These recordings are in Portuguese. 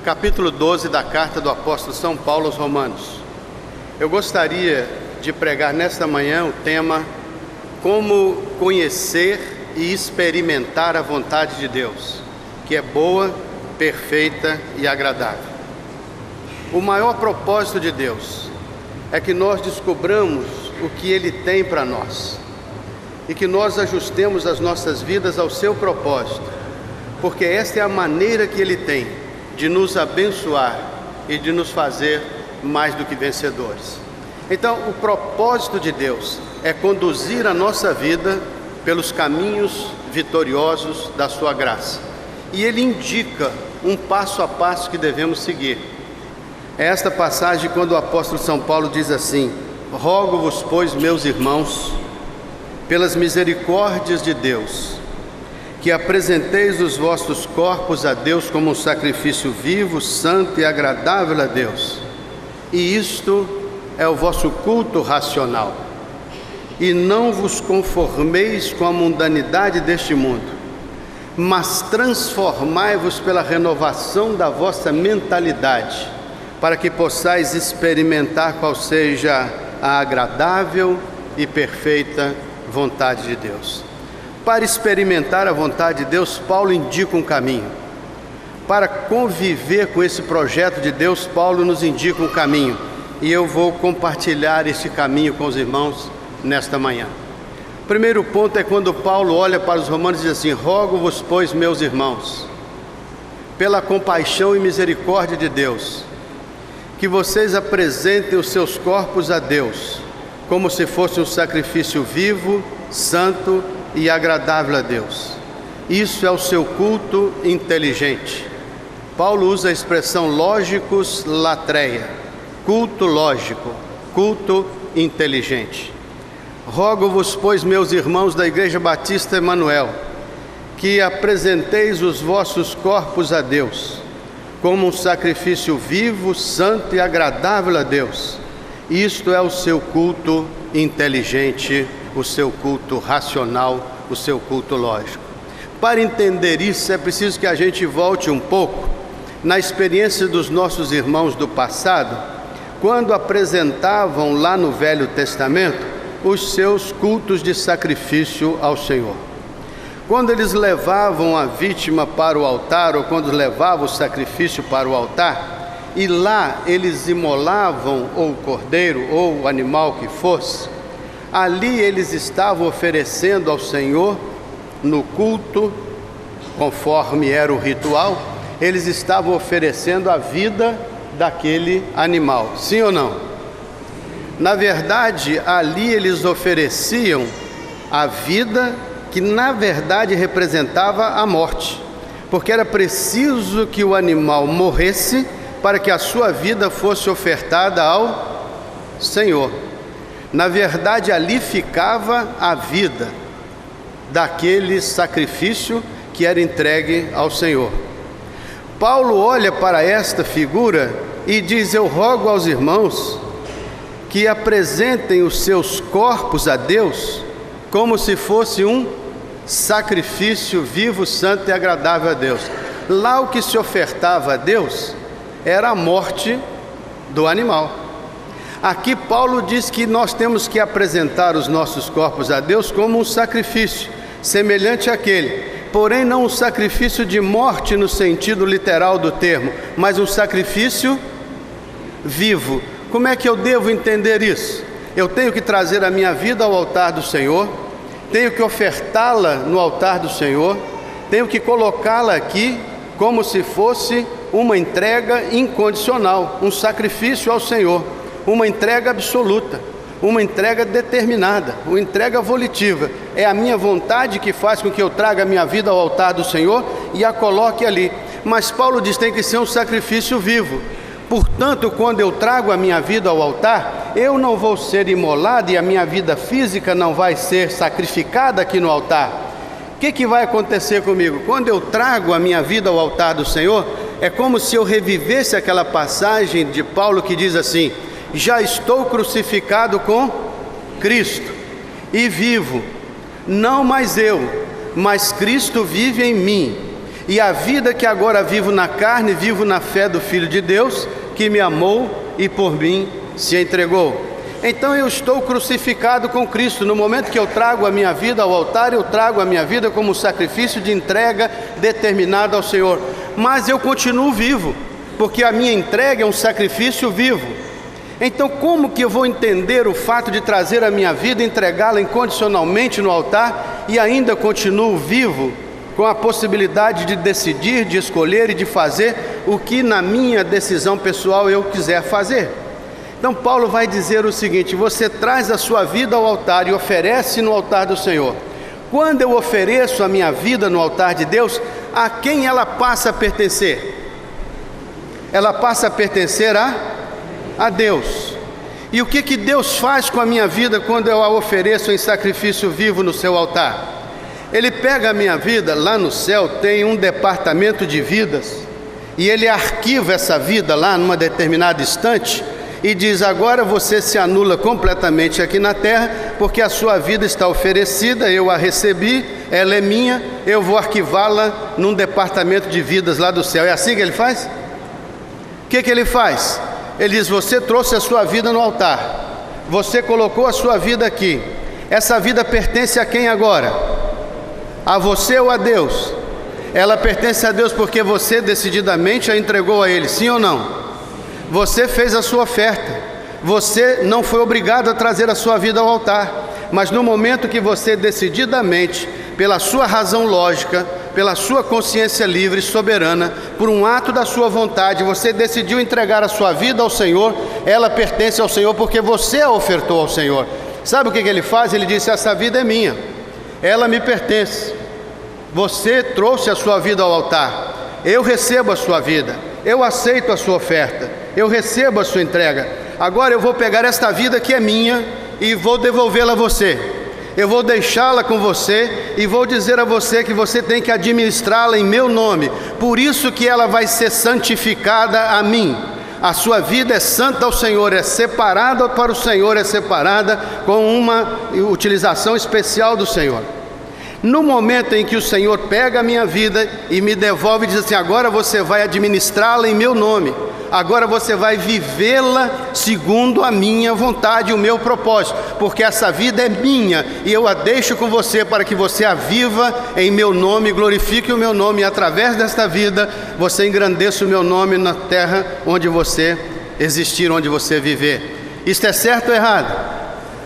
capítulo 12 da carta do apóstolo São Paulo aos Romanos. Eu gostaria de pregar nesta manhã o tema Como conhecer e experimentar a vontade de Deus, que é boa, perfeita e agradável. O maior propósito de Deus é que nós descobramos o que Ele tem para nós e que nós ajustemos as nossas vidas ao seu propósito, porque esta é a maneira que Ele tem de nos abençoar e de nos fazer mais do que vencedores. Então, o propósito de Deus é conduzir a nossa vida pelos caminhos vitoriosos da sua graça. E Ele indica um passo a passo que devemos seguir. É esta passagem quando o apóstolo São Paulo diz assim: rogo-vos, pois, meus irmãos, pelas misericórdias de Deus, que apresenteis os vossos corpos a Deus como um sacrifício vivo, santo e agradável a Deus. E isto é o vosso culto racional. E não vos conformeis com a mundanidade deste mundo, mas transformai-vos pela renovação da vossa mentalidade, para que possais experimentar qual seja a agradável e perfeita vontade de Deus. Para experimentar a vontade de Deus, Paulo indica um caminho. Para conviver com esse projeto de Deus, Paulo nos indica um caminho. E eu vou compartilhar esse caminho com os irmãos nesta manhã. O primeiro ponto é quando Paulo olha para os romanos e diz assim: rogo-vos, pois, meus irmãos, pela compaixão e misericórdia de Deus, que vocês apresentem os seus corpos a Deus, como se fosse um sacrifício vivo, santo e agradável a Deus. Isso é o seu culto inteligente. Paulo usa a expressão logicus latreia, culto lógico, culto inteligente. Rogo-vos, pois, meus irmãos da Igreja Batista Emanuel, que apresenteis os vossos corpos a Deus, como um sacrifício vivo, santo e agradável a Deus. Isto é o seu culto inteligente, o seu culto racional, o seu culto lógico. Para entender isso, é preciso que a gente volte um pouco na experiência dos nossos irmãos do passado, quando apresentavam lá no Velho Testamento os seus cultos de sacrifício ao Senhor. Quando eles levavam a vítima para o altar, ou quando levavam o sacrifício para o altar, e lá eles imolavam ou o cordeiro ou o animal que fosse, ali eles estavam oferecendo ao Senhor, no culto, conforme era o ritual, eles estavam oferecendo a vida daquele animal, sim ou não? Na verdade, ali eles ofereciam a vida que na verdade representava a morte, porque era preciso que o animal morresse para que a sua vida fosse ofertada ao Senhor. Na verdade, ali ficava a vida daquele sacrifício que era entregue ao Senhor. Paulo olha para esta figura e diz: eu rogo aos irmãos que apresentem os seus corpos a Deus como se fosse um sacrifício vivo, santo e agradável a Deus. Lá o que se ofertava a Deus era a morte do animal. Aqui Paulo diz que nós temos que apresentar os nossos corpos a Deus como um sacrifício, semelhante àquele, porém não um sacrifício de morte no sentido literal do termo, mas um sacrifício vivo. Como é que eu devo entender isso? Eu tenho que trazer a minha vida ao altar do Senhor, tenho que ofertá-la no altar do Senhor, tenho que colocá-la aqui como se fosse uma entrega incondicional, um sacrifício ao Senhor, uma entrega absoluta, uma entrega determinada, uma entrega volitiva. É a minha vontade que faz com que eu traga a minha vida ao altar do Senhor e a coloque ali. Mas Paulo diz que tem que ser um sacrifício vivo. Portanto, quando eu trago a minha vida ao altar, eu não vou ser imolado e a minha vida física não vai ser sacrificada aqui no altar. O que vai acontecer comigo? Quando eu trago a minha vida ao altar do Senhor, é como se eu revivesse aquela passagem de Paulo que diz assim: já estou crucificado com Cristo e vivo, não mais eu, mas Cristo vive em mim. E a vida que agora vivo na carne, vivo na fé do Filho de Deus, que me amou e por mim se entregou. Então eu estou crucificado com Cristo. No momento que eu trago a minha vida ao altar, eu trago a minha vida como sacrifício de entrega determinado ao Senhor. Mas eu continuo vivo, porque a minha entrega é um sacrifício vivo. Então como que eu vou entender o fato de trazer a minha vida, entregá-la incondicionalmente no altar e ainda continuo vivo, com a possibilidade de decidir, de escolher e de fazer o que na minha decisão pessoal eu quiser fazer? Então Paulo vai dizer o seguinte: você traz a sua vida ao altar e oferece no altar do Senhor. Quando eu ofereço a minha vida no altar de Deus, a quem ela passa a pertencer? Ela passa a pertencer a Deus. E o que Deus faz com a minha vida quando eu a ofereço em sacrifício vivo no seu altar? Ele pega a minha vida, lá no céu tem um departamento de vidas, e ele arquiva essa vida lá numa determinada estante, e diz: agora você se anula completamente aqui na terra, porque a sua vida está oferecida, eu a recebi, ela é minha, eu vou arquivá-la num departamento de vidas lá do céu. É assim que ele faz? O que ele faz? Ele diz: você trouxe a sua vida no altar, você colocou a sua vida aqui, essa vida pertence a quem agora? A você ou a Deus? Ela pertence a Deus porque você decididamente a entregou a Ele, sim ou não? Você fez a sua oferta, você não foi obrigado a trazer a sua vida ao altar, mas no momento que você decididamente, pela sua razão lógica, pela sua consciência livre e soberana, por um ato da sua vontade, você decidiu entregar a sua vida ao Senhor, ela pertence ao Senhor porque você a ofertou ao Senhor. Sabe o que ele faz? Ele disse: essa vida é minha, ela me pertence, você trouxe a sua vida ao altar, eu recebo a sua vida, eu aceito a sua oferta, eu recebo a sua entrega. Agora eu vou pegar esta vida que é minha e vou devolvê-la a você. Eu vou deixá-la com você e vou dizer a você que você tem que administrá-la em meu nome. Por isso que ela vai ser santificada a mim. A sua vida é santa ao Senhor, é separada para o Senhor, é separada com uma utilização especial do Senhor. No momento em que o Senhor pega a minha vida e me devolve e diz assim: agora você vai administrá-la em meu nome, agora você vai vivê-la segundo a minha vontade, o meu propósito, porque essa vida é minha e eu a deixo com você para que você a viva em meu nome, glorifique o meu nome, e através desta vida você engrandeça o meu nome na terra onde você existir, onde você viver. Isto é certo ou errado?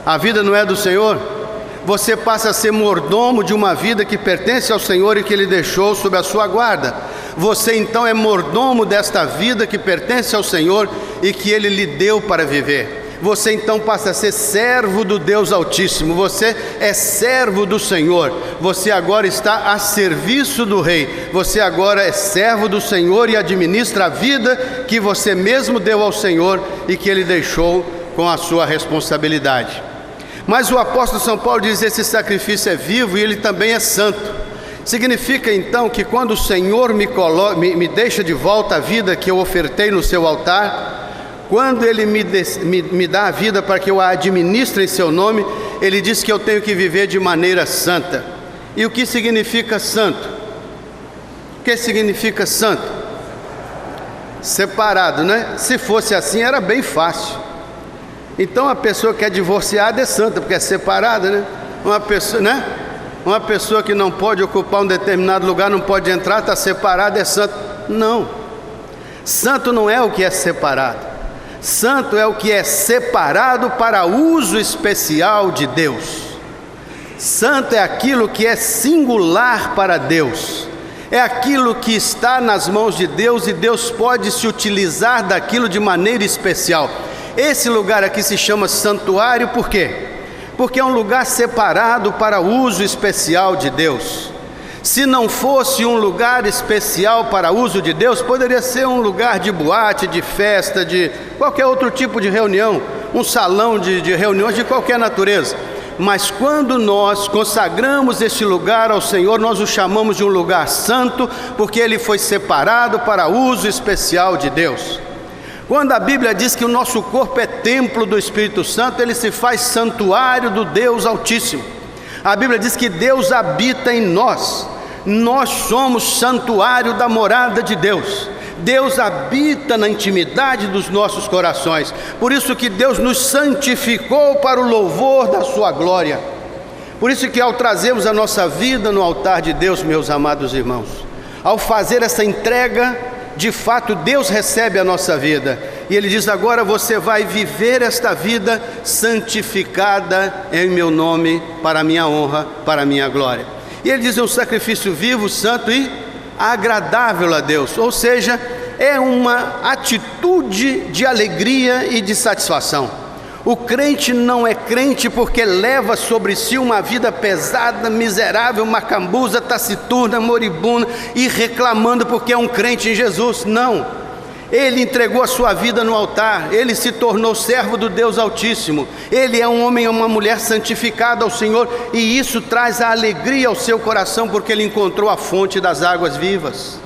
A vida não é do Senhor? Você passa a ser mordomo de uma vida que pertence ao Senhor e que Ele deixou sob a sua guarda. Você então é mordomo desta vida que pertence ao Senhor e que Ele lhe deu para viver. Você então passa a ser servo do Deus Altíssimo. Você é servo do Senhor. Você agora está a serviço do Rei. Você agora é servo do Senhor e administra a vida que você mesmo deu ao Senhor e que Ele deixou com a sua responsabilidade. Mas o apóstolo São Paulo diz: esse sacrifício é vivo e ele também é santo. Significa então que quando o Senhor me deixa de volta a vida que eu ofertei no seu altar, quando Ele me dá a vida para que eu a administre em seu nome, Ele diz que eu tenho que viver de maneira santa. E o que significa santo? O que significa santo? Separado, né? Se fosse assim era bem fácil. Então a pessoa que é divorciada é santa, porque é separada, né? Uma pessoa que não pode ocupar um determinado lugar, não pode entrar, está separada, é santo. Não. Santo não é o que é separado. Santo é o que é separado para uso especial de Deus. Santo é aquilo que é singular para Deus. É aquilo que está nas mãos de Deus e Deus pode se utilizar daquilo de maneira especial. Esse lugar aqui se chama santuário, por quê? Porque é um lugar separado para uso especial de Deus. Se não fosse um lugar especial para uso de Deus, poderia ser um lugar de boate, de festa, de qualquer outro tipo de reunião, um salão de reuniões de qualquer natureza. Mas quando nós consagramos este lugar ao Senhor, nós o chamamos de um lugar santo, porque ele foi separado para uso especial de Deus. Quando a Bíblia diz que o nosso corpo é templo do Espírito Santo, ele se faz santuário do Deus Altíssimo. A Bíblia diz que Deus habita em nós. Nós somos santuário da morada de Deus. Deus habita na intimidade dos nossos corações. Por isso que Deus nos santificou para o louvor da sua glória. Por isso que ao trazermos a nossa vida no altar de Deus, meus amados irmãos, ao fazer essa entrega, de fato Deus recebe a nossa vida. E Ele diz: agora você vai viver esta vida santificada em meu nome, para a minha honra, para a minha glória. E Ele diz: é um sacrifício vivo, santo e agradável a Deus. Ou seja, é uma atitude de alegria e de satisfação. O crente não é crente porque leva sobre si uma vida pesada, miserável, macambuza, taciturna, moribunda e reclamando porque é um crente em Jesus. Não, ele entregou a sua vida no altar, ele se tornou servo do Deus Altíssimo, ele é um homem e uma mulher santificada ao Senhor, e isso traz a alegria ao seu coração porque ele encontrou a fonte das águas vivas.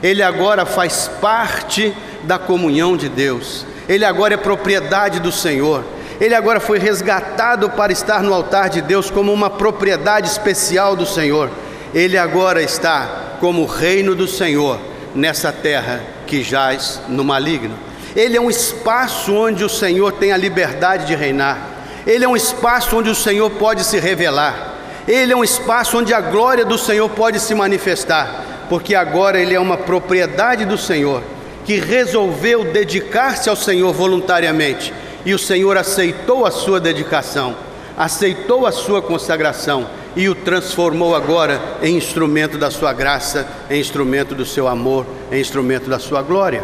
Ele agora faz parte da comunhão de Deus, ele agora é propriedade do Senhor. Ele agora foi resgatado para estar no altar de Deus como uma propriedade especial do Senhor. Ele agora está como reino do Senhor nessa terra que jaz no maligno. Ele é um espaço onde o Senhor tem a liberdade de reinar. Ele é um espaço onde o Senhor pode se revelar. Ele é um espaço onde a glória do Senhor pode se manifestar, porque agora ele é uma propriedade do Senhor, que resolveu dedicar-se ao Senhor voluntariamente. E o Senhor aceitou a sua dedicação, aceitou a sua consagração e o transformou agora em instrumento da sua graça, em instrumento do seu amor, em instrumento da sua glória.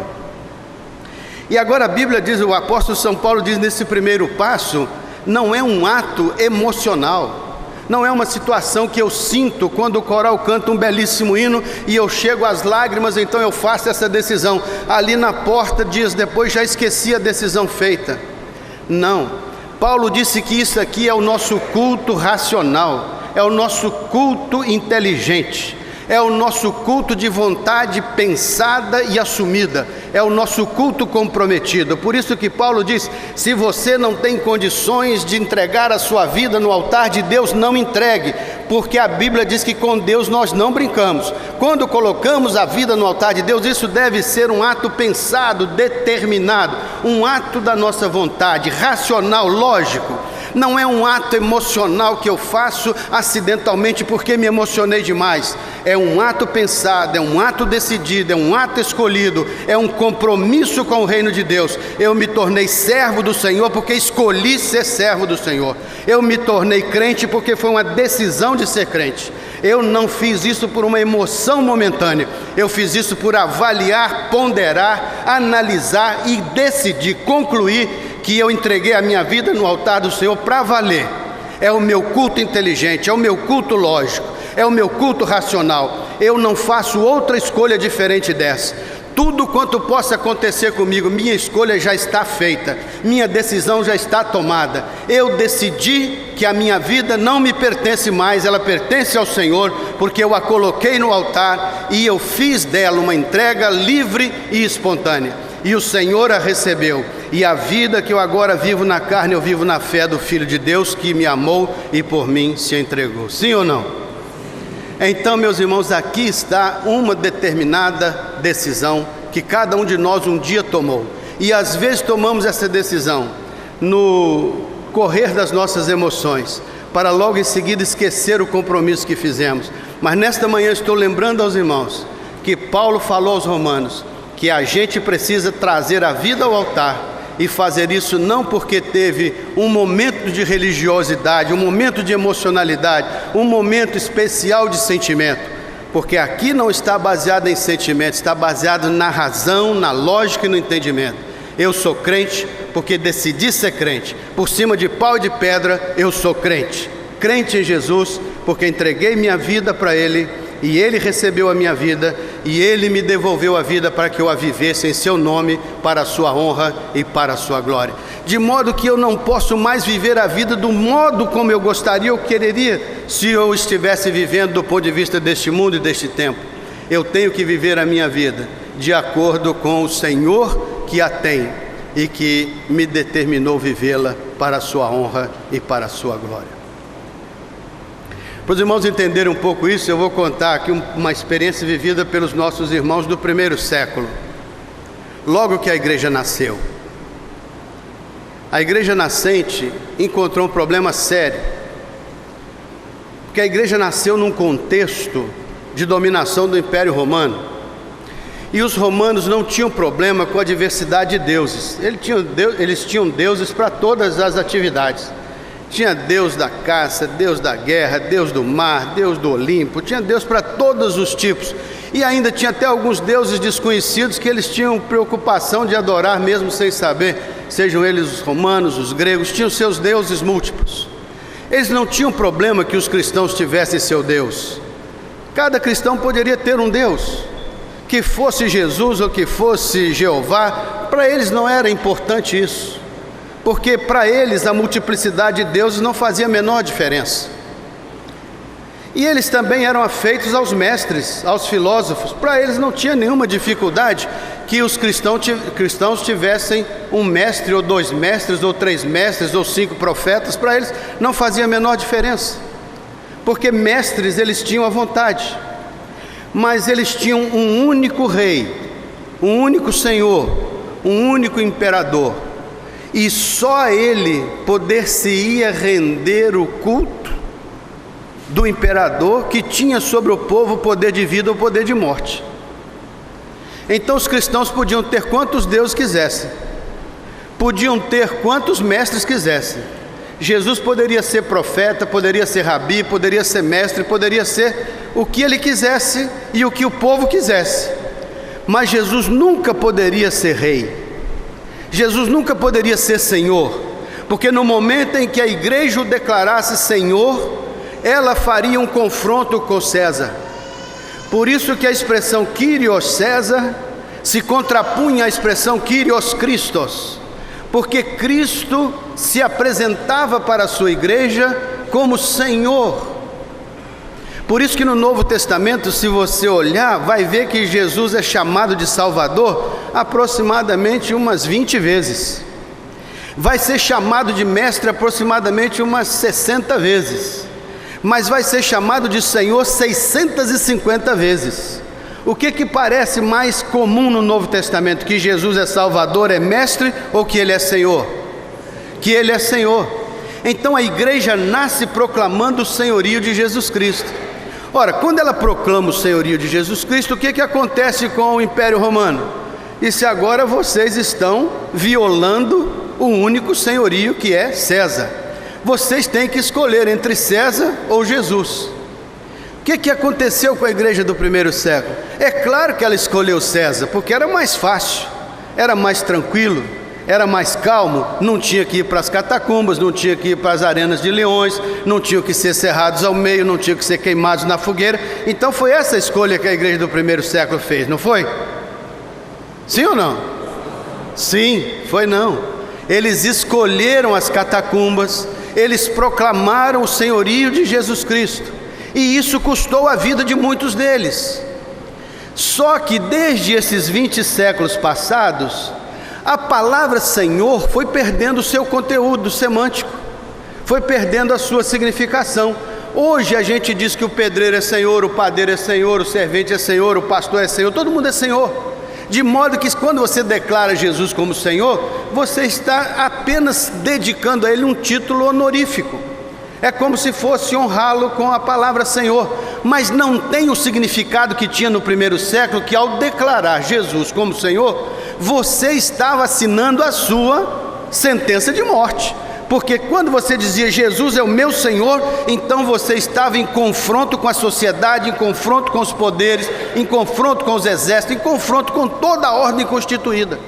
E agora a Bíblia diz, o apóstolo São Paulo diz nesse primeiro passo, não é um ato emocional, não é uma situação que eu sinto quando o coral canta um belíssimo hino e eu chego às lágrimas, então eu faço essa decisão. Ali na porta, dias depois, já esqueci a decisão feita. Não, Paulo disse que isso aqui é o nosso culto racional, é o nosso culto inteligente, é o nosso culto de vontade pensada e assumida, é o nosso culto comprometido. Por isso que Paulo diz, se você não tem condições de entregar a sua vida no altar de Deus, não entregue, porque a Bíblia diz que com Deus nós não brincamos. Quando colocamos a vida no altar de Deus, isso deve ser um ato pensado, determinado, um ato da nossa vontade, racional, lógico. Não é um ato emocional que eu faço acidentalmente porque me emocionei demais. É um ato pensado, é um ato decidido, é um ato escolhido, é um compromisso com o reino de Deus. Eu me tornei servo do Senhor porque escolhi ser servo do Senhor. Eu me tornei crente porque foi uma decisão de ser crente. Eu não fiz isso por uma emoção momentânea, eu fiz isso por avaliar, ponderar, analisar e decidir, concluir que eu entreguei a minha vida no altar do Senhor para valer. É o meu culto inteligente, é o meu culto lógico, é o meu culto racional. Eu não faço outra escolha diferente dessa. Tudo quanto possa acontecer comigo, minha escolha já está feita, minha decisão já está tomada. Eu decidi que a minha vida não me pertence mais, ela pertence ao Senhor, porque eu a coloquei no altar e eu fiz dela uma entrega livre e espontânea. E o Senhor a recebeu, e a vida que eu agora vivo na carne, eu vivo na fé do Filho de Deus, que me amou e por mim se entregou. Sim ou não? Então, meus irmãos, aqui está uma determinada decisão que cada um de nós um dia tomou. E às vezes tomamos essa decisão no correr das nossas emoções, para logo em seguida esquecer o compromisso que fizemos. Mas nesta manhã estou lembrando aos irmãos que Paulo falou aos romanos que a gente precisa trazer a vida ao altar e fazer isso não porque teve um momento de religiosidade, um momento de emocionalidade, um momento especial de sentimento, porque aqui não está baseado em sentimento, está baseado na razão, na lógica e no entendimento. Eu sou crente porque decidi ser crente, por cima de pau e de pedra eu sou crente, crente em Jesus porque entreguei minha vida para Ele, e Ele recebeu a minha vida, e Ele me devolveu a vida para que eu a vivesse em seu nome, para a sua honra e para a sua glória. De modo que eu não posso mais viver a vida do modo como eu gostaria ou quereria, se eu estivesse vivendo do ponto de vista deste mundo e deste tempo. Eu tenho que viver a minha vida de acordo com o Senhor que a tem e que me determinou vivê-la para a sua honra e para a sua glória. Para os irmãos entenderem um pouco isso, eu vou contar aqui uma experiência vivida pelos nossos irmãos do primeiro século. Logo que a igreja nasceu, a igreja nascente encontrou um problema sério, porque a igreja nasceu num contexto de dominação do Império Romano, e os romanos não tinham problema com a diversidade de deuses. Eles tinham deuses para todas as atividades. Tinha Deus da caça, Deus da guerra, Deus do mar, Deus do Olimpo, tinha Deus para todos os tipos. E ainda tinha até alguns deuses desconhecidos que eles tinham preocupação de adorar mesmo sem saber, sejam eles os romanos, os gregos, tinham seus deuses múltiplos. Eles não tinham problema que os cristãos tivessem seu Deus. Cada cristão poderia ter um Deus, que fosse Jesus ou que fosse Jeová. Para eles não era importante isso, porque para eles a multiplicidade de deuses não fazia a menor diferença. E eles também eram afeitos aos mestres, aos filósofos. Para eles não tinha nenhuma dificuldade que os cristãos tivessem um mestre, ou 2 mestres, ou 3 mestres, ou 5 profetas. Para eles não fazia a menor diferença, porque mestres eles tinham à vontade, mas eles tinham um único rei, um único senhor, um único imperador, e só a ele poder-se-ia render o culto do imperador, que tinha sobre o povo o poder de vida ou poder de morte. Então os cristãos podiam ter quantos deuses quisessem, podiam ter quantos mestres quisessem. Jesus poderia ser profeta, poderia ser rabi, poderia ser mestre, poderia ser o que ele quisesse e o que o povo quisesse, mas Jesus nunca poderia ser rei. Jesus nunca poderia ser Senhor, porque no momento em que a igreja o declarasse Senhor, ela faria um confronto com César. Por isso que a expressão Kyrios César se contrapunha à expressão Kyrios Christos, porque Cristo se apresentava para a sua igreja como Senhor. Por isso que no Novo Testamento, se você olhar, vai ver que Jesus é chamado de Salvador aproximadamente umas 20 vezes. Vai ser chamado de Mestre aproximadamente umas 60 vezes. Mas vai ser chamado de Senhor 650 vezes. O que parece mais comum no Novo Testamento? Que Jesus é Salvador, é Mestre, ou que Ele é Senhor? Que Ele é Senhor. Então a igreja nasce proclamando o senhorio de Jesus Cristo. Ora, quando ela proclama o senhorio de Jesus Cristo, o que acontece com o Império Romano? Disse: agora vocês estão violando o único senhorio, que é César. Vocês têm que escolher entre César ou Jesus. O que aconteceu com a igreja do primeiro século? É claro que ela escolheu César, porque era mais fácil, era mais tranquilo, era mais calmo, não tinha que ir para as catacumbas, não tinha que ir para as arenas de leões, não tinham que ser cerrados ao meio, não tinham que ser queimados na fogueira. Então foi essa a escolha que a igreja do primeiro século fez, não foi? Sim ou não? Sim, foi não. Eles escolheram as catacumbas, eles proclamaram o senhorio de Jesus Cristo, e isso custou a vida de muitos deles. Só que desde esses 20 séculos passados, a palavra Senhor foi perdendo o seu conteúdo semântico, foi perdendo a sua significação. Hoje a gente diz que o pedreiro é Senhor, o padeiro é Senhor, o servente é Senhor, o pastor é Senhor, todo mundo é Senhor. De modo que quando você declara Jesus como Senhor, você está apenas dedicando a Ele um título honorífico. É como se fosse honrá-lo com a palavra Senhor, mas não tem o significado que tinha no primeiro século, que ao declarar Jesus como Senhor, você estava assinando a sua sentença de morte. Porque quando você dizia Jesus é o meu Senhor, então você estava em confronto com a sociedade, em confronto com os poderes, em confronto com os exércitos, em confronto com toda a ordem constituída.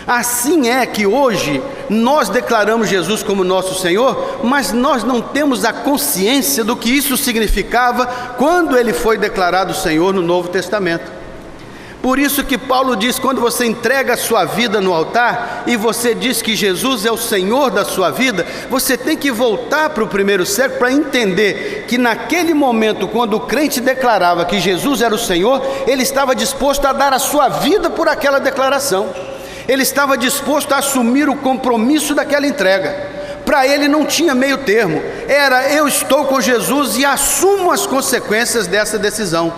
Assim é que hoje nós declaramos Jesus como nosso Senhor, mas nós não temos a consciência do que isso significava quando Ele foi declarado Senhor no Novo Testamento. Por isso que Paulo diz, quando você entrega a sua vida no altar e você diz que Jesus é o Senhor da sua vida, você tem que voltar para o primeiro século para entender que naquele momento, quando o crente declarava que Jesus era o Senhor, ele estava disposto a dar a sua vida por aquela declaração. Ele estava disposto a assumir o compromisso daquela entrega. Para ele não tinha meio termo, era eu estou com Jesus e assumo as consequências dessa decisão.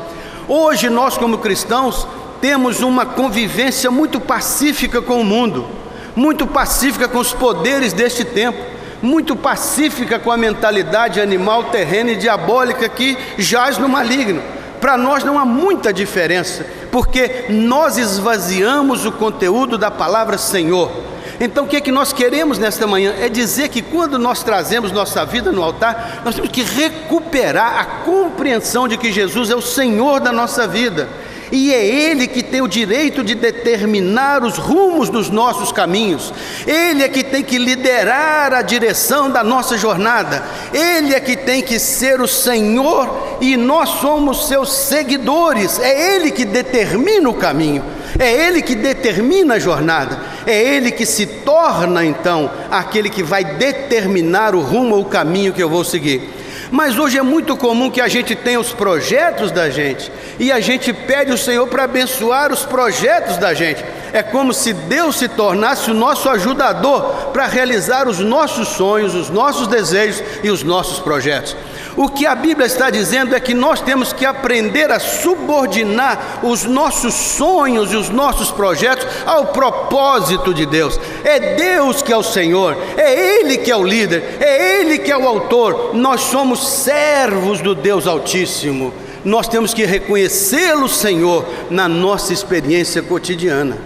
Hoje nós, como cristãos, temos uma convivência muito pacífica com o mundo, muito pacífica com os poderes deste tempo, muito pacífica com a mentalidade animal, terrena e diabólica que jaz no maligno. Para nós não há muita diferença, porque nós esvaziamos o conteúdo da palavra Senhor. Então o que é que nós queremos nesta manhã? É dizer que quando nós trazemos nossa vida no altar, nós temos que recuperar a compreensão de que Jesus é o Senhor da nossa vida, e é Ele que tem o direito de determinar os rumos dos nossos caminhos. Ele é que tem que liderar a direção da nossa jornada. Ele é que tem que ser o Senhor e nós somos seus seguidores. É Ele que determina o caminho, é Ele que determina a jornada, é Ele que se torna então aquele que vai determinar o rumo ou o caminho que eu vou seguir. Mas hoje é muito comum que a gente tenha os projetos da gente e a gente pede ao Senhor para abençoar os projetos da gente. É como se Deus se tornasse o nosso ajudador para realizar os nossos sonhos, os nossos desejos e os nossos projetos. O que a Bíblia está dizendo é que nós temos que aprender a subordinar os nossos sonhos e os nossos projetos ao propósito de Deus. É Deus que é o Senhor, é Ele que é o líder, é Ele que é o autor. Nós somos servos do Deus Altíssimo. Nós temos que reconhecê-lo, Senhor, na nossa experiência cotidiana.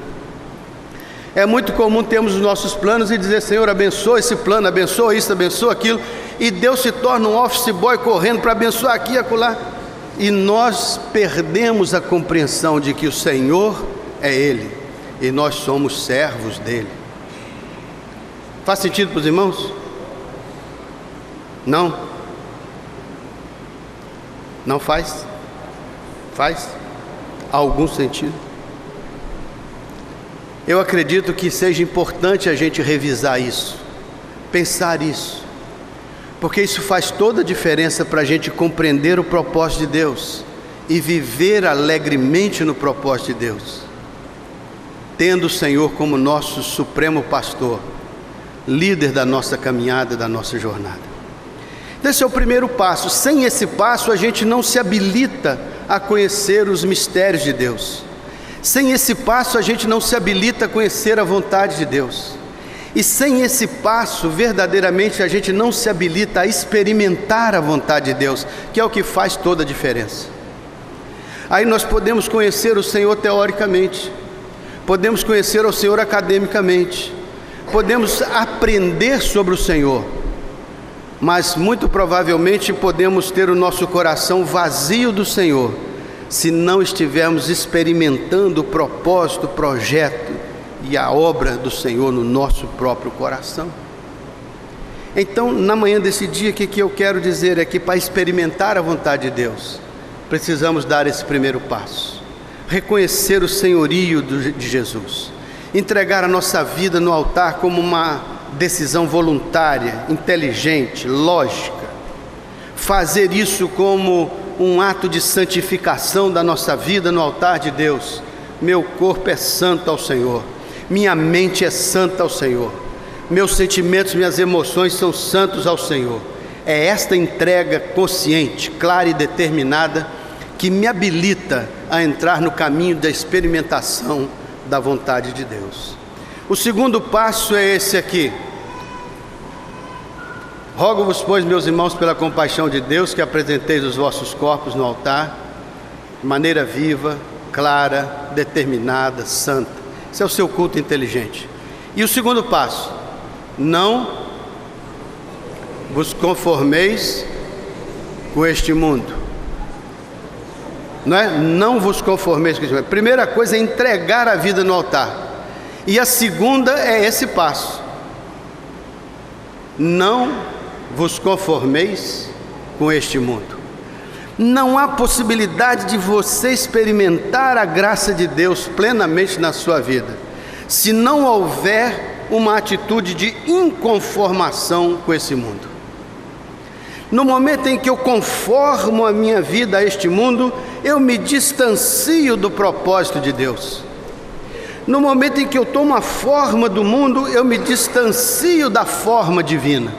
É muito comum termos os nossos planos e dizer: Senhor, abençoa esse plano, abençoa isso, abençoa aquilo, e Deus se torna um office boy correndo para abençoar aqui e acolá, e nós perdemos a compreensão de que o Senhor é Ele e nós somos servos dEle. Faz sentido para os irmãos? Não? Não faz? Faz? Há algum sentido? Eu acredito que seja importante a gente revisar isso, pensar isso, porque isso faz toda a diferença para a gente compreender o propósito de Deus e viver alegremente no propósito de Deus, tendo o Senhor como nosso supremo pastor, líder da nossa caminhada, da nossa jornada. Esse é o primeiro passo. Sem esse passo a gente não se habilita a conhecer os mistérios de Deus. Sem esse passo a gente não se habilita a conhecer a vontade de Deus. E sem esse passo, verdadeiramente, a gente não se habilita a experimentar a vontade de Deus, que é o que faz toda a diferença. Aí nós podemos conhecer o Senhor teoricamente, podemos conhecer o Senhor academicamente, podemos aprender sobre o Senhor, mas muito provavelmente podemos ter o nosso coração vazio do Senhor, se não estivermos experimentando o propósito, o projeto e a obra do Senhor no nosso próprio coração. Então, na manhã desse dia, o que eu quero dizer é que para experimentar a vontade de Deus, precisamos dar esse primeiro passo, reconhecer o senhorio de Jesus, entregar a nossa vida no altar como uma decisão voluntária, inteligente, lógica, fazer isso como um ato de santificação da nossa vida no altar de Deus. Meu corpo é santo ao Senhor, minha mente é santa ao Senhor, meus sentimentos, minhas emoções são santos ao Senhor. É esta entrega consciente, clara e determinada que me habilita a entrar no caminho da experimentação da vontade de Deus. O segundo passo é esse aqui: rogo-vos, pois, meus irmãos, pela compaixão de Deus, que apresenteis os vossos corpos no altar, de maneira viva, clara, determinada, santa. Esse é o seu culto inteligente. E o segundo passo: não vos conformeis com este mundo. Não vos conformeis com este mundo. A primeira coisa é entregar a vida no altar. E a segunda é esse passo: não vos conformeis com este mundo. Não há possibilidade de você experimentar a graça de Deus plenamente na sua vida, se não houver uma atitude de inconformação com esse mundo. No momento em que eu conformo a minha vida a este mundo, eu me distancio do propósito de Deus. No momento em que eu tomo a forma do mundo, eu me distancio da forma divina.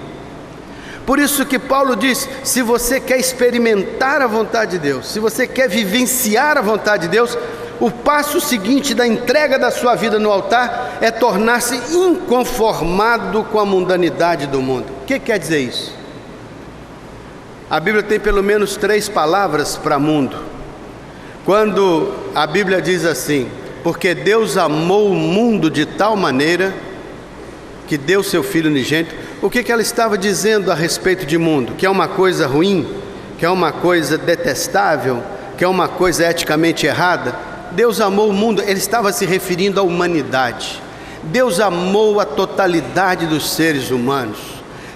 Por isso que Paulo diz, se você quer experimentar a vontade de Deus, se você quer vivenciar a vontade de Deus, o passo seguinte da entrega da sua vida no altar é tornar-se inconformado com a mundanidade do mundo. O que quer dizer isso? A Bíblia tem pelo menos 3 palavras para mundo. Quando a Bíblia diz assim, porque Deus amou o mundo de tal maneira que deu seu Filho unigênito, o que ela estava dizendo a respeito de mundo? Que é uma coisa ruim? Que é uma coisa detestável? Que é uma coisa eticamente errada? Deus amou o mundo, ele estava se referindo à humanidade. Deus amou a totalidade dos seres humanos.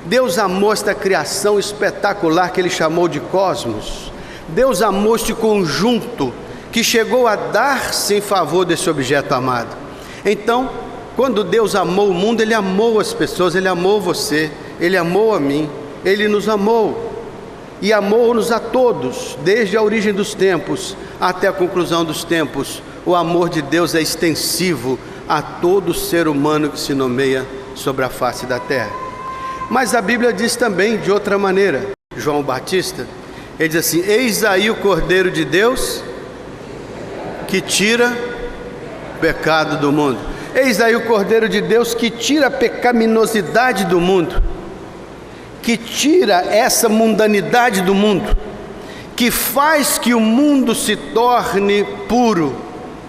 Deus amou esta criação espetacular que ele chamou de cosmos. Deus amou este conjunto que chegou a dar-se em favor desse objeto amado. Então, quando Deus amou o mundo, ele amou as pessoas, ele amou você, ele amou a mim, ele nos amou. E amou-nos a todos, desde a origem dos tempos até a conclusão dos tempos. O amor de Deus é extensivo a todo ser humano que se nomeia sobre a face da terra. Mas a Bíblia diz também de outra maneira. João Batista, ele diz assim, eis aí o Cordeiro de Deus que tira o pecado do mundo. Eis aí o Cordeiro de Deus que tira a pecaminosidade do mundo, que tira essa mundanidade do mundo, que faz que o mundo se torne puro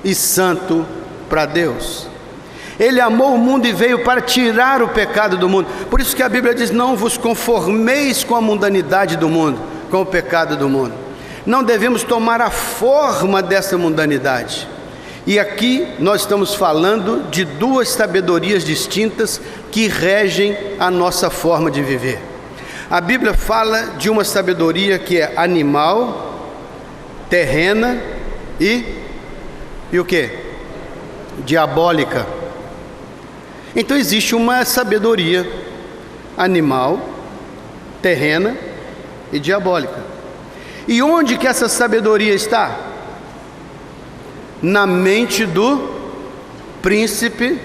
e santo para Deus. Ele amou o mundo e veio para tirar o pecado do mundo. Por isso que a Bíblia diz, não vos conformeis com a mundanidade do mundo, com o pecado do mundo. Não devemos tomar a forma dessa mundanidade. E aqui nós estamos falando de 2 sabedorias distintas que regem a nossa forma de viver. A Bíblia fala de uma sabedoria que é animal, terrena e o que? Diabólica. Então existe uma sabedoria animal, terrena e diabólica. E onde que essa sabedoria está? Na mente do príncipe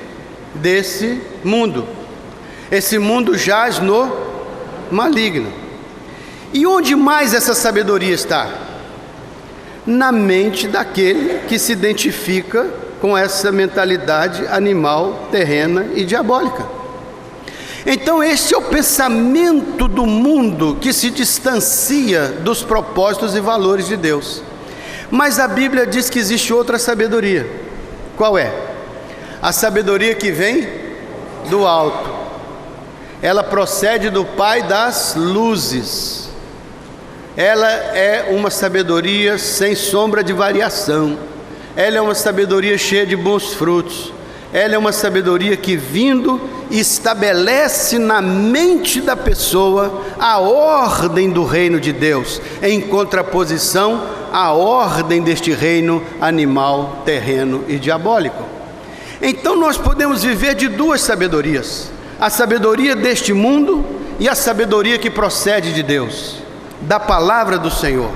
desse mundo. Esse mundo jaz no maligno. E onde mais essa sabedoria está? Na mente daquele que se identifica com essa mentalidade animal, terrena e diabólica. Então esse é o pensamento do mundo que se distancia dos propósitos e valores de Deus. Mas a Bíblia diz que existe outra sabedoria. Qual é? A sabedoria que vem do alto. Ela procede do Pai das luzes. Ela é uma sabedoria sem sombra de variação. Ela é uma sabedoria cheia de bons frutos. Ela é uma sabedoria que, vindo, estabelece na mente da pessoa a ordem do reino de Deus, em contraposição à ordem deste reino animal, terreno e diabólico. Então nós podemos viver de 2 sabedorias: a sabedoria deste mundo e a sabedoria que procede de Deus, da palavra do Senhor.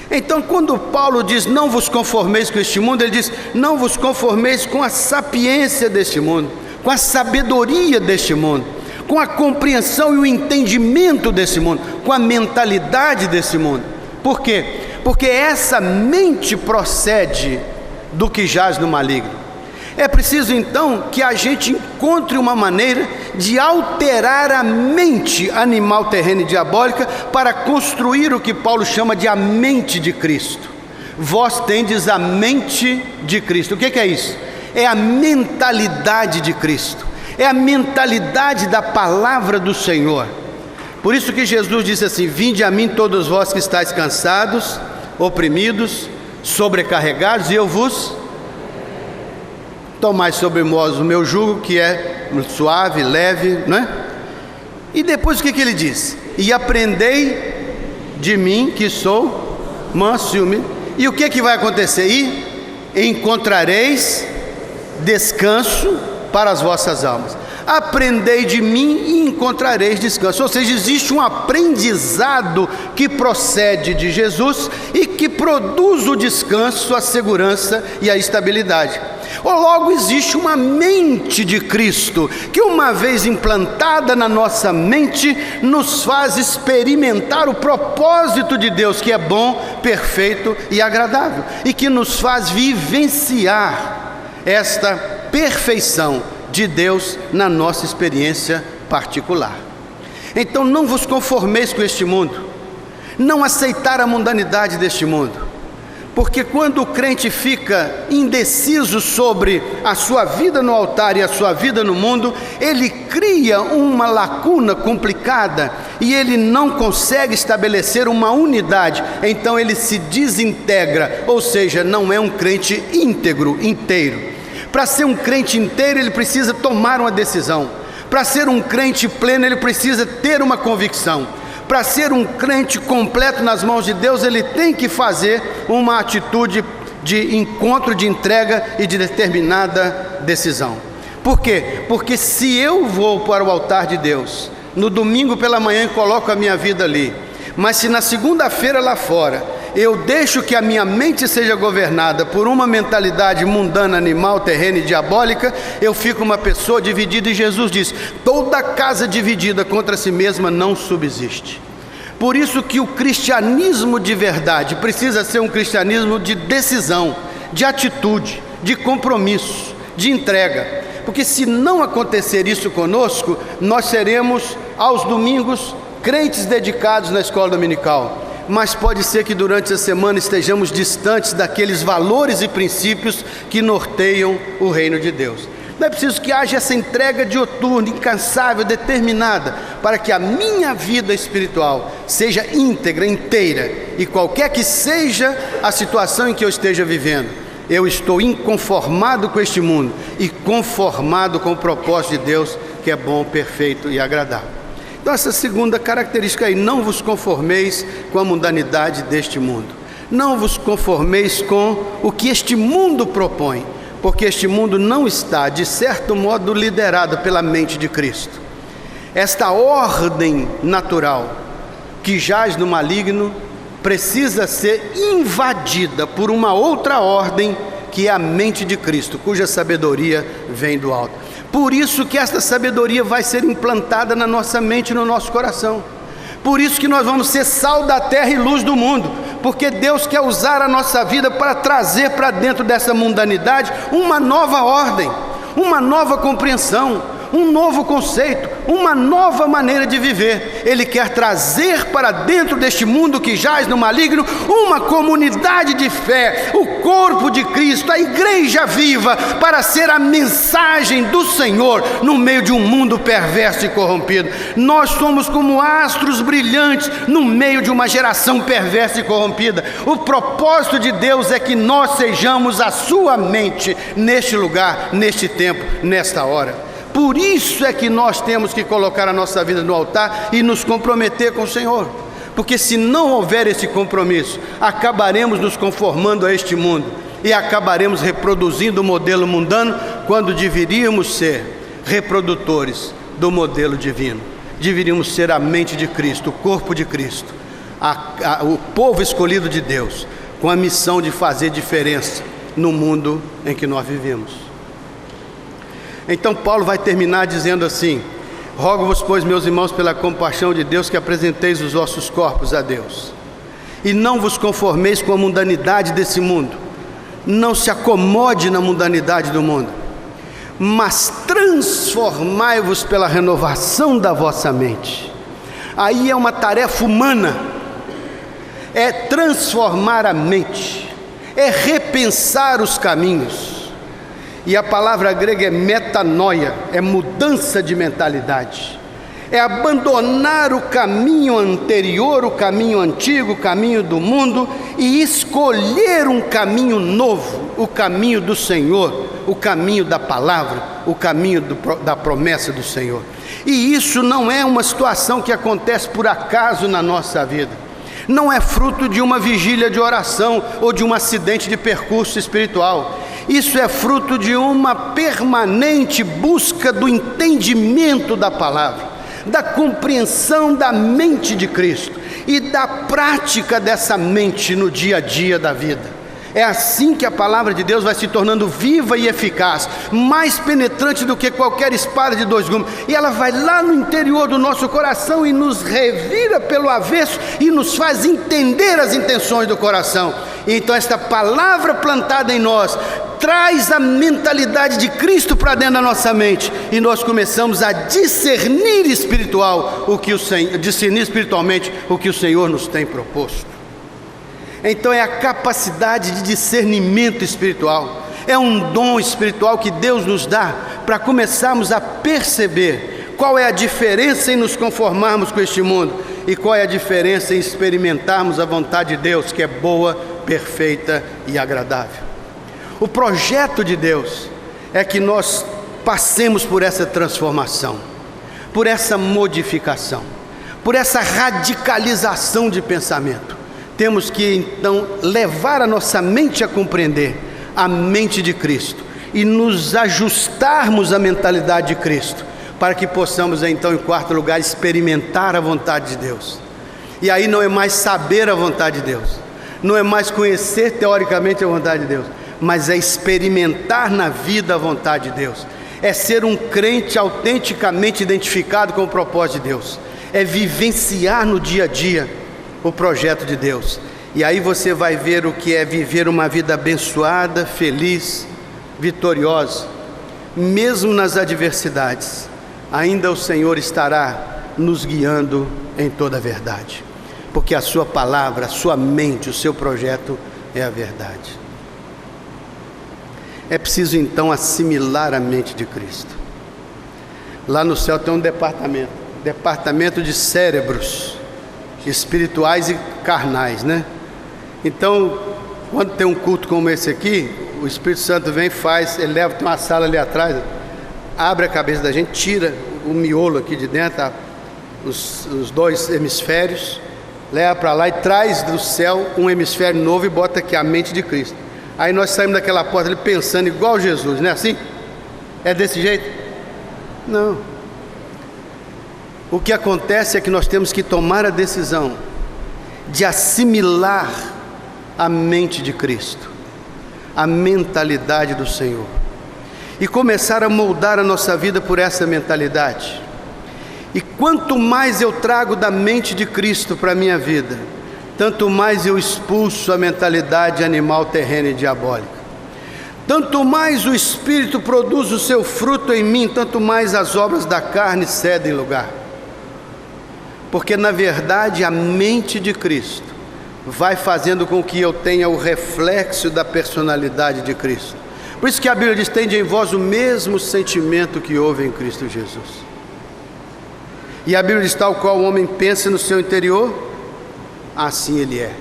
Então quando Paulo diz não vos conformeis com este mundo, ele diz não vos conformeis com a sapiência deste mundo, com a sabedoria deste mundo, com a compreensão e o entendimento desse mundo, com a mentalidade desse mundo. Por quê? Porque essa mente procede do que jaz no maligno. É preciso então que a gente encontre uma maneira de alterar a mente animal, terrena e diabólica para construir o que Paulo chama de a mente de Cristo. Vós tendes a mente de Cristo. O que é isso? É a mentalidade de Cristo, é a mentalidade da palavra do Senhor. Por isso que Jesus disse assim: vinde a mim todos vós que estáis cansados, oprimidos, sobrecarregados, e eu vos tomai sobre vós o meu jugo, que é suave, leve, não é? E depois o que ele diz? E aprendei de mim, que sou manso e humilde. E o que vai acontecer? E encontrareis descanso para as vossas almas. Aprendei de mim e encontrareis descanso. Ou seja, existe um aprendizado que procede de Jesus e que produz o descanso, a segurança e a estabilidade. Logo existe uma mente de Cristo, que uma vez implantada na nossa mente, nos faz experimentar o propósito de Deus, que é bom, perfeito e agradável, e que nos faz vivenciar esta perfeição de Deus na nossa experiência particular. Então não vos conformeis com este mundo, não aceitar a mundanidade deste mundo, porque quando o crente fica indeciso sobre a sua vida no altar e a sua vida no mundo, ele cria uma lacuna complicada e ele não consegue estabelecer uma unidade, então ele se desintegra, ou seja, não é um crente íntegro, inteiro. Para ser um crente inteiro, ele precisa tomar uma decisão. Para ser um crente pleno, ele precisa ter uma convicção. Para ser um crente completo nas mãos de Deus, ele tem que fazer uma atitude de encontro, de entrega e de determinada decisão. Por quê? Porque se eu vou para o altar de Deus no domingo pela manhã e coloco a minha vida ali, mas se na segunda-feira lá fora eu deixo que a minha mente seja governada por uma mentalidade mundana, animal, terrena e diabólica, eu fico uma pessoa dividida, e Jesus diz: toda casa dividida contra si mesma não subsiste. Por isso que o cristianismo de verdade precisa ser um cristianismo de decisão, de atitude, de compromisso, de entrega, porque se não acontecer isso conosco, nós seremos aos domingos crentes dedicados na escola dominical, mas pode ser que durante a semana estejamos distantes daqueles valores e princípios que norteiam o reino de Deus. Não é preciso que haja essa entrega dioturna, incansável, determinada, para que a minha vida espiritual seja íntegra, inteira, e qualquer que seja a situação em que eu esteja vivendo, eu estou inconformado com este mundo e conformado com o propósito de Deus, que é bom, perfeito e agradável. Então essa segunda característica aí: não vos conformeis com a mundanidade deste mundo, não vos conformeis com o que este mundo propõe, porque este mundo não está, de certo modo, liderado pela mente de Cristo. Esta ordem natural que jaz no maligno precisa ser invadida por uma outra ordem, que é a mente de Cristo, cuja sabedoria vem do alto. Por isso que esta sabedoria vai ser implantada na nossa mente e no nosso coração. Por isso que nós vamos ser sal da terra e luz do mundo, porque Deus quer usar a nossa vida para trazer para dentro dessa mundanidade uma nova ordem, uma nova compreensão, um novo conceito, uma nova maneira de viver. Ele quer trazer para dentro deste mundo que jaz no maligno uma comunidade de fé, o corpo de Cristo, a igreja viva, para ser a mensagem do Senhor no meio de um mundo perverso e corrompido. Nós somos como astros brilhantes no meio de uma geração perversa e corrompida. O propósito de Deus é que nós sejamos a sua mente neste lugar, neste tempo, nesta hora. Por isso é que nós temos que colocar a nossa vida no altar e nos comprometer com o Senhor, porque se não houver esse compromisso, acabaremos nos conformando a este mundo e acabaremos reproduzindo o modelo mundano, quando deveríamos ser reprodutores do modelo divino. Deveríamos ser a mente de Cristo, o corpo de Cristo, o povo escolhido de Deus, com a missão de fazer diferença no mundo em que nós vivemos. Então Paulo vai terminar dizendo assim: rogo-vos, pois, meus irmãos, pela compaixão de Deus, que apresenteis os vossos corpos a Deus, e não vos conformeis com a mundanidade desse mundo. Não se acomode na mundanidade do mundo, mas transformai-vos pela renovação da vossa mente. Aí é uma tarefa humana, é transformar a mente, é repensar os caminhos. E a palavra grega é metanoia, é mudança de mentalidade, é abandonar o caminho anterior, o caminho antigo, o caminho do mundo, e escolher um caminho novo, o caminho do Senhor, o caminho da palavra, o caminho da promessa do Senhor. E isso não é uma situação que acontece por acaso na nossa vida, não é fruto de uma vigília de oração ou de um acidente de percurso espiritual. Isso é fruto de uma permanente busca do entendimento da palavra, da compreensão da mente de Cristo e da prática dessa mente no dia a dia da vida. É assim que a palavra de Deus vai se tornando viva e eficaz, mais penetrante do que qualquer espada de dois gumes, e ela vai lá no interior do nosso coração e nos revira pelo avesso e nos faz entender as intenções do coração. E então esta palavra plantada em nós traz a mentalidade de Cristo para dentro da nossa mente, e nós começamos a discernir espiritualmente o que o Senhor nos tem proposto. Então é a capacidade de discernimento espiritual, é um dom espiritual que Deus nos dá para começarmos a perceber qual é a diferença em nos conformarmos com este mundo e qual é a diferença em experimentarmos a vontade de Deus, que é boa, perfeita e agradável. O projeto de Deus é que nós passemos por essa transformação, por essa modificação, por essa radicalização de pensamento. Temos que então levar a nossa mente a compreender a mente de Cristo e nos ajustarmos à mentalidade de Cristo, para que possamos então, em quarto lugar, experimentar a vontade de Deus. E aí não é mais saber a vontade de Deus, não é mais conhecer teoricamente a vontade de Deus, mas é experimentar na vida a vontade de Deus, é ser um crente autenticamente identificado com o propósito de Deus, é vivenciar no dia a dia o projeto de Deus. E aí você vai ver o que é viver uma vida abençoada, feliz, vitoriosa. Mesmo nas adversidades, ainda o Senhor estará nos guiando em toda a verdade, porque a sua palavra, a sua mente, o seu projeto é a verdade. É preciso então assimilar a mente de Cristo. Lá no céu tem um departamento de cérebros espirituais e carnais, né? Então, quando tem um culto como esse aqui, o Espírito Santo vem e faz, ele leva, tem uma sala ali atrás, abre a cabeça da gente, tira o miolo aqui de dentro, os dois hemisférios, leva para lá e traz do céu um hemisfério novo e bota aqui a mente de Cristo. Aí nós saímos daquela porta ali pensando igual Jesus, não é assim? É desse jeito? Não. O que acontece é que nós temos que tomar a decisão de assimilar a mente de Cristo, a mentalidade do Senhor, e começar a moldar a nossa vida por essa mentalidade. E quanto mais eu trago da mente de Cristo para a minha vida, tanto mais eu expulso a mentalidade animal, terrena e diabólica. Tanto mais o Espírito produz o seu fruto em mim, tanto mais as obras da carne cedem lugar. Porque na verdade a mente de Cristo vai fazendo com que eu tenha o reflexo da personalidade de Cristo. Por isso que a Bíblia diz: tende em vós o mesmo sentimento que houve em Cristo Jesus. E a Bíblia diz: tal qual o homem pensa no seu interior, assim ele é.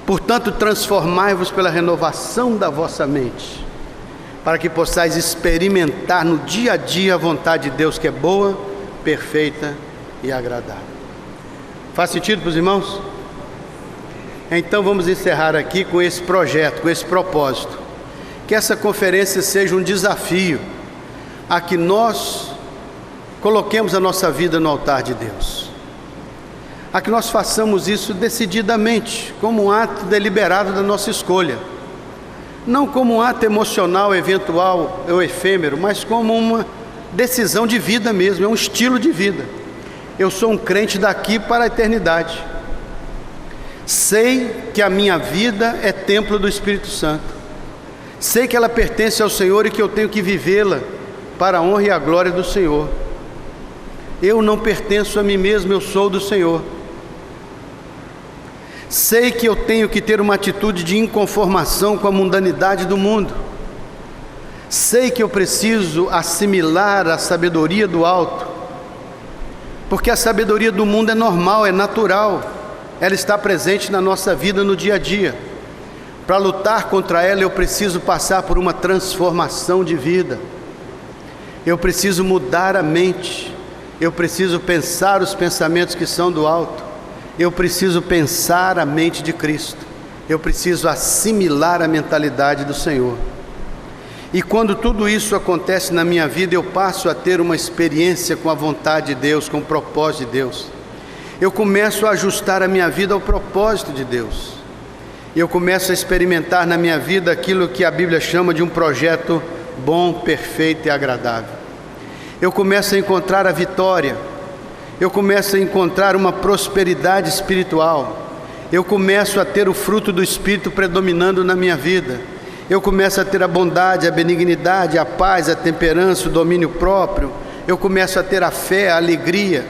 Portanto, transformai-vos pela renovação da vossa mente, para que possais experimentar no dia a dia a vontade de Deus, que é boa, perfeita e agradável. Faz sentido para os irmãos? Então vamos encerrar aqui com esse projeto, com esse propósito. Que essa conferência seja um desafio a que nós coloquemos a nossa vida no altar de Deus, a que nós façamos isso decididamente, como um ato deliberado da nossa escolha, não como um ato emocional, eventual ou efêmero, mas como uma decisão de vida mesmo, é um estilo de vida. Eu sou um crente daqui para a eternidade. Sei que a minha vida é templo do Espírito Santo. Sei que ela pertence ao Senhor e que eu tenho que vivê-la para a honra e a glória do Senhor. Eu não pertenço a mim mesmo, eu sou do Senhor. Sei que eu tenho que ter uma atitude de inconformação com a mundanidade do mundo. Sei que eu preciso assimilar a sabedoria do alto, porque a sabedoria do mundo é normal, é natural, ela está presente na nossa vida no dia a dia. Para lutar contra ela, eu preciso passar por uma transformação de vida. Eu preciso mudar a mente. Eu preciso pensar os pensamentos que são do alto. Eu preciso pensar a mente de Cristo. Eu preciso assimilar a mentalidade do Senhor. E quando tudo isso acontece na minha vida, eu passo a ter uma experiência com a vontade de Deus, com o propósito de Deus. Eu começo a ajustar a minha vida ao propósito de Deus. e eu começo a experimentar na minha vida aquilo que a Bíblia chama de um projeto bom, perfeito e agradável. Eu começo a encontrar a vitória, eu começo a encontrar uma prosperidade espiritual, eu começo a ter o fruto do Espírito predominando na minha vida, eu começo a ter a bondade, a benignidade, a paz, a temperança, o domínio próprio, eu começo a ter a fé, a alegria,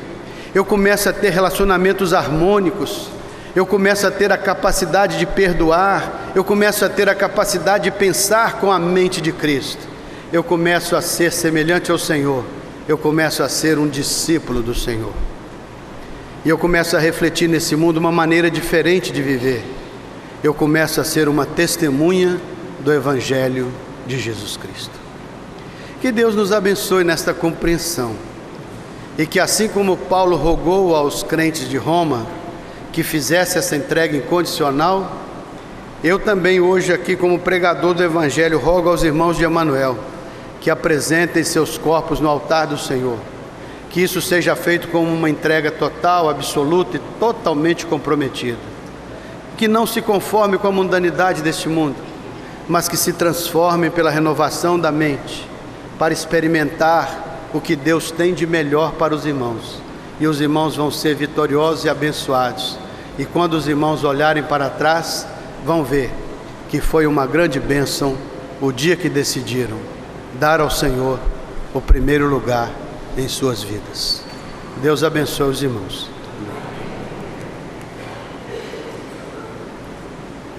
eu começo a ter relacionamentos harmônicos, eu começo a ter a capacidade de perdoar, eu começo a ter a capacidade de pensar com a mente de Cristo, eu começo a ser semelhante ao Senhor, eu começo a ser um discípulo do Senhor, e eu começo a refletir nesse mundo uma maneira diferente de viver, eu começo a ser uma testemunha do Evangelho de Jesus Cristo. Que Deus nos abençoe nesta compreensão, e que assim como Paulo rogou aos crentes de Roma que fizesse essa entrega incondicional, eu também hoje aqui como pregador do Evangelho rogo aos irmãos de Emanuel que apresentem seus corpos no altar do Senhor, que isso seja feito como uma entrega total, absoluta e totalmente comprometida, que não se conforme com a mundanidade deste mundo, mas que se transforme pela renovação da mente, para experimentar o que Deus tem de melhor para os irmãos, e os irmãos vão ser vitoriosos e abençoados, e quando os irmãos olharem para trás, vão ver que foi uma grande bênção o dia que decidiram dar ao Senhor o primeiro lugar em suas vidas. Deus abençoe os irmãos.